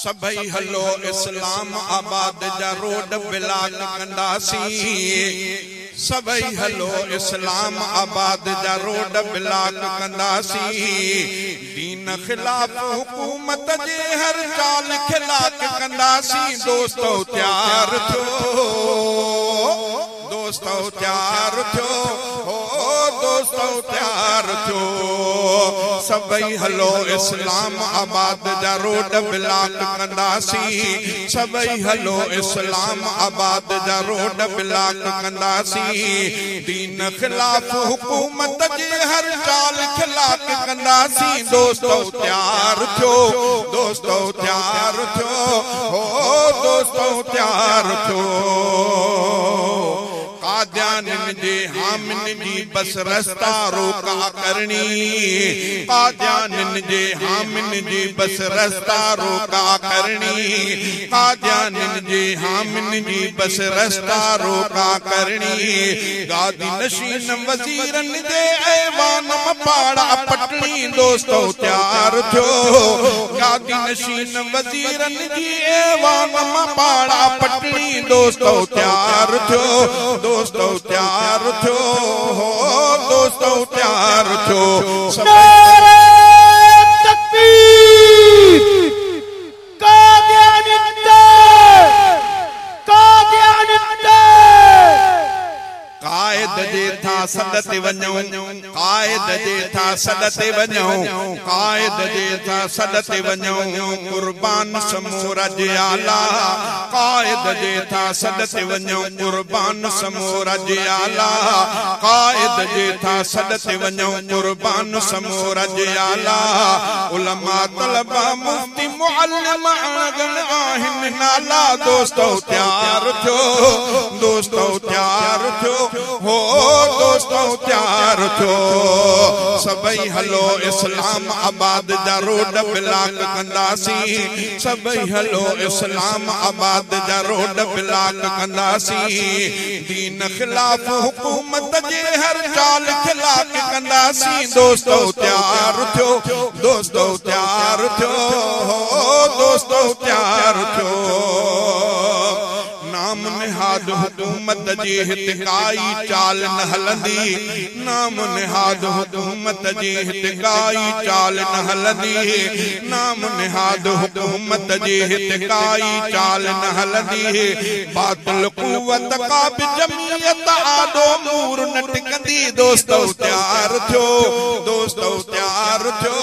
सभई हलो इस्लाम आबाद जा रोड ब्लॉक कंदासी सभई हलो इस्लाम आबाद जा रोड ब्लॉक कंदासी दीन खिलाफ हुकूमत जे हर चाल खिलाफ कंदासी दोस्तो तैयार थो दोस्तो तैयार थो दोस्तो तैयार थो सभई हलो इस्लाम आबाद जा रोड ब्लॉक कंदासी सभई हलो इस्लाम आबाद जा रोड ब्लॉक कंदासी दीन खिलाफ हुकूमत जे हर चाल खिलाफ कंदासी दोस्तो तैयार थो दोस्तो तैयार थो दोस्तो तैयार थो कादियानिन जे हामिन जी बस रस्ता रोका करनी कादियानिन जे हामिन जी बस रस्ता रोका करनी कादियानिन जे हामिन जी बस रस्ता रोका करनी गादी नशीन वजीरन जे ऐवान पाड़ा पटनी दोस्तो तैयार थो गादी नशीन वजीरन जी ऐवान पाड़ा पटनी दोस्तो तैयार थो दोस्तो तैयार थो दोस्तो तैयार थो नारे तकबीर कादियानिन कायद जे था सदते वञो कायद जे था सदते वञो कायद जे था सदते वञो कुर्बान समूरा जे आला कायद जे था सदते वञो कुर्बान समूरा जे आला कायद जे था सदते वञो कुर्बान समूरा जे आला उलमा तलबा मुफ्ती मुअल्लिम आगन आहिन नाला दोस्तो तैयार थो दोस्तो तैयार थो हो दोस्तो तैयार थो सभई हलो इस्लाम आबाद जा रोड ब्लॉक कंदासी सभई हलो इस्लाम आबाद जा रोड ब्लॉक कंदासी दीन खिलाफ हुकूमत जे हर चाल खिलाफ कंदासी दोस्तो तैयार थो दोस्तो तैयार थो दोस्तो तैयार थो नाम निहाद हुकूमत जी हितकाई चाल न हलंदी नाम निहाद हुकूमत जी हितकाई चाल न हलंदी नाम निहाद हुकूमत जी हितकाई चाल न हलंदी बातिल कुव्वत का भी जमयत आदो मूर न टिकंदी दोस्तो तैयार थो दोस्तो तैयार थो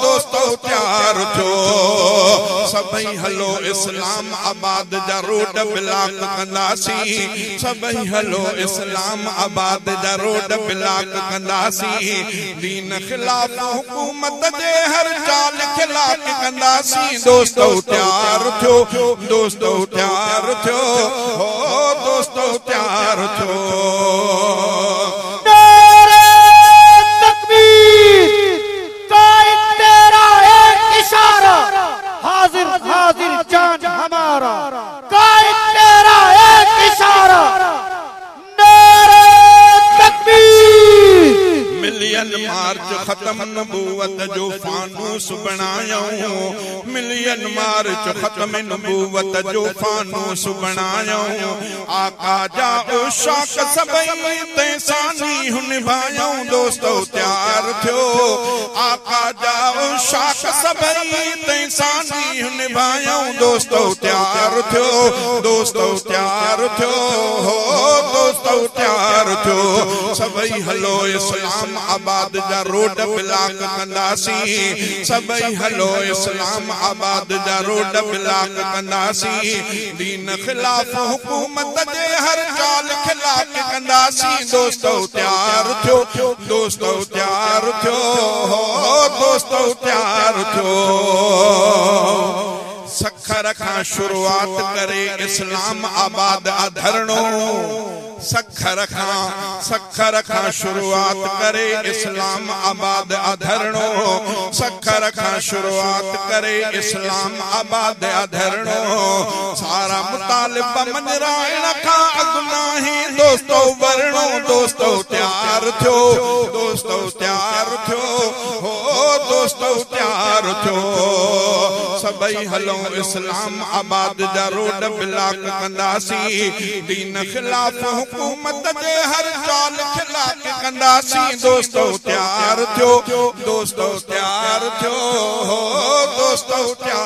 दोस्तो तैयार थो सभई हलो इस्लाम आबाद जा रोड ब्लॉक कंदासी सभई हलो इस्लाम आबाद जा रोड ब्लॉक कंदासी दीन खिलाफ हुकूमत जे हर चाल खिलाफ कंदासी दोस्तो तैयार थो दोस्तो तैयार थो दोस्तो तैयार थो नारे तकबीर कायद तेरा एक इशारा हाजिर हाजिर जान हमारा कायद तेरा एक इशारा नारे तकबीर मिलियन मार्च खत्म नबूवत जो फानूस बनायो मिलियन मार्च खत्म नबूवत जो फानूस बनायो आका जा उशाक सभई तैसानी हुन भायो दोस्तो तैयार थो आका जा उशाक सभई तैसानी हुन भायो दोस्तो तैयार थो दोस्तो तैयार थो दोस्तो तैयार थो सभई हलो इस्लाम आबाद जा रोड ब्लॉक कंदासी सभई हलो इस्लाम आबाद जा रोड ब्लॉक कंदासी दीन खिलाफ हुकूमत जे हर चाल खिलाफ कंदासी दोस्तो तैयार थो दोस्तो तैयार थो दोस्तो तैयार थो सखर खां शुरुआत करे इस्लाम आबाद अधरणो सखर खां शुरुआत करे इस्लाम आबाद अधरणो सखर खां शुरुआत करे इस्लाम आबाद अधरणो सारा मुतालिब मनराइण खां अगुनाही दोस्तो वरणो दोस्तो तैयार थो दोस्तो तैयार थो दोस्तो तैयार थो सभई हलूं इस्लाम आबाद जा रोड ब्लॉक कंदासी दीन खिलाफ हुकूमत जे हर चाल खिलाफ कंदासी दोस्तों तैयार थियो दोस्तों तैयार थियो दोस्तों तैयार